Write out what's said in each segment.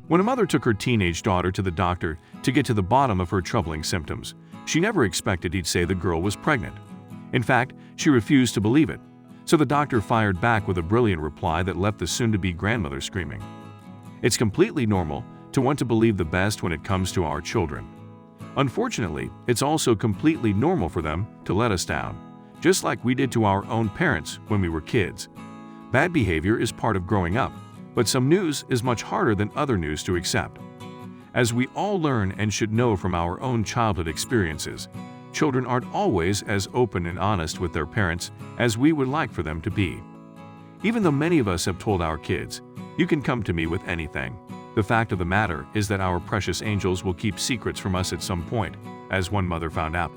When a mother took her teenage daughter to the doctor to get to the bottom of her troubling symptoms, she never expected he'd say the girl was pregnant. In fact, she refused to believe it, so the doctor fired back with a brilliant reply that left the soon-to-be grandmother screaming. It's completely normal to want to believe the best when it comes to our children. Unfortunately, it's also completely normal for them to let us down, just like we did to our own parents when we were kids. Bad behavior is part of growing up, but some news is much harder than other news to accept. As we all learn and should know from our own childhood experiences, children aren't always as open and honest with their parents as we would like for them to be. Even though many of us have told our kids, "You can come to me with anything," the fact of the matter is that our precious angels will keep secrets from us at some point, as one mother found out.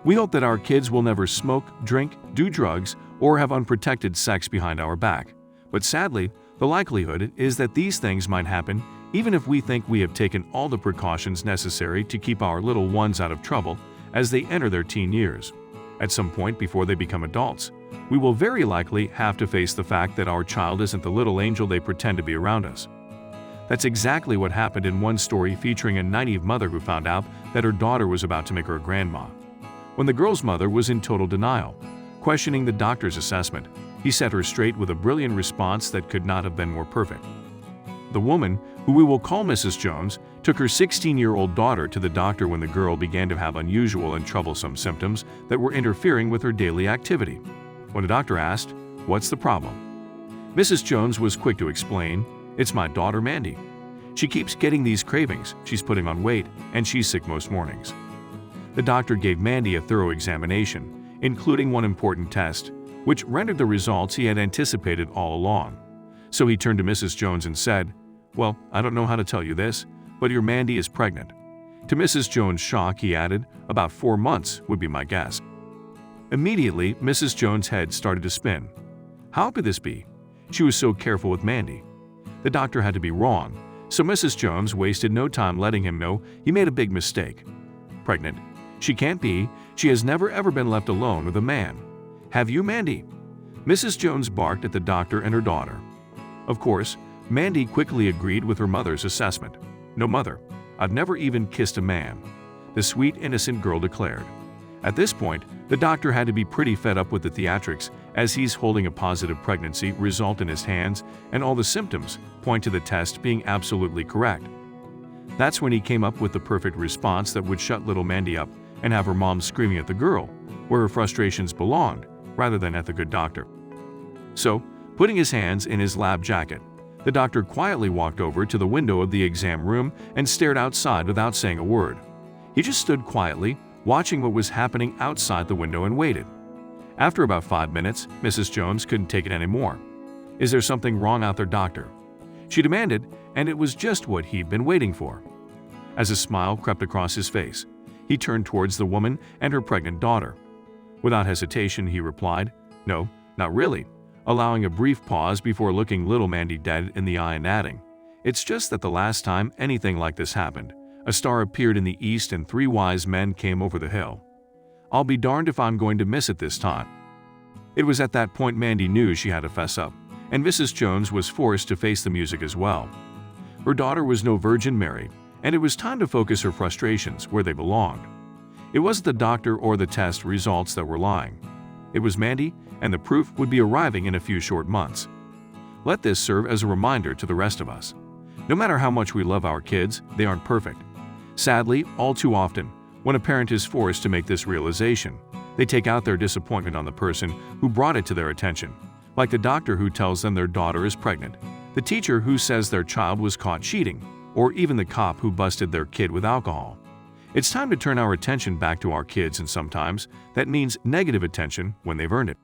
We hope that our kids will never smoke, drink, do drugs, or have unprotected sex behind our back. But sadly, the likelihood is that these things might happen even if we think we have taken all the precautions necessary to keep our little ones out of trouble as they enter their teen years. At some point before they become adults, we will very likely have to face the fact that our child isn't the little angel they pretend to be around us. That's exactly what happened in one story featuring a naive mother who found out that her daughter was about to make her a grandma. When the girl's mother was in total denial, questioning the doctor's assessment, he set her straight with a brilliant response that could not have been more perfect. The woman, who we will call Mrs. Jones, took her 16-year-old daughter to the doctor when the girl began to have unusual and troublesome symptoms that were interfering with her daily activity. When the doctor asked, "What's the problem?" Mrs. Jones was quick to explain, "It's my daughter Mandy. She keeps getting these cravings, she's putting on weight, and she's sick most mornings." The doctor gave Mandy a thorough examination, including one important test, which rendered the results he had anticipated all along. So he turned to Mrs. Jones and said, "Well, I don't know how to tell you this, but your Mandy is pregnant." To Mrs. Jones' shock, he added, "About 4 months would be my guess." Immediately, Mrs. Jones' head started to spin. How could this be? She was so careful with Mandy. The doctor had to be wrong, so Mrs. Jones wasted no time letting him know he made a big mistake. Pregnant? She can't be. She has never ever been left alone with a man. Have you, Mandy? Mrs. Jones barked at the doctor and her daughter. Of course, Mandy quickly agreed with her mother's assessment. "No, mother, I've never even kissed a man," the sweet, innocent girl declared. At this point, the doctor had to be pretty fed up with the theatrics, as he's holding a positive pregnancy result in his hands and all the symptoms point to the test being absolutely correct. That's when he came up with the perfect response that would shut little Mandy up and have her mom screaming at the girl, where her frustrations belonged, rather than at the good doctor. So, putting his hands in his lab jacket, the doctor quietly walked over to the window of the exam room and stared outside without saying a word. He just stood quietly, watching what was happening outside the window, and waited. After about 5 minutes, Mrs. Jones couldn't take it anymore. "Is there something wrong out there, doctor?" she demanded, and it was just what he'd been waiting for. As a smile crept across his face, he turned towards the woman and her pregnant daughter. Without hesitation, he replied, "No, not really," allowing a brief pause before looking little Mandy dead in the eye and adding, "It's just that the last time anything like this happened, a star appeared in the east and 3 wise men came over the hill. I'll be darned if I'm going to miss it this time." It was at that point Mandy knew she had to fess up, and Mrs. Jones was forced to face the music as well. Her daughter was no Virgin Mary, and it was time to focus her frustrations where they belonged. It wasn't the doctor or the test results that were lying. It was Mandy, and the proof would be arriving in a few short months. Let this serve as a reminder to the rest of us. No matter how much we love our kids, they aren't perfect. Sadly, all too often, when a parent is forced to make this realization, they take out their disappointment on the person who brought it to their attention, like the doctor who tells them their daughter is pregnant, the teacher who says their child was caught cheating, or even the cop who busted their kid with alcohol. It's time to turn our attention back to our kids, and sometimes that means negative attention when they've earned it.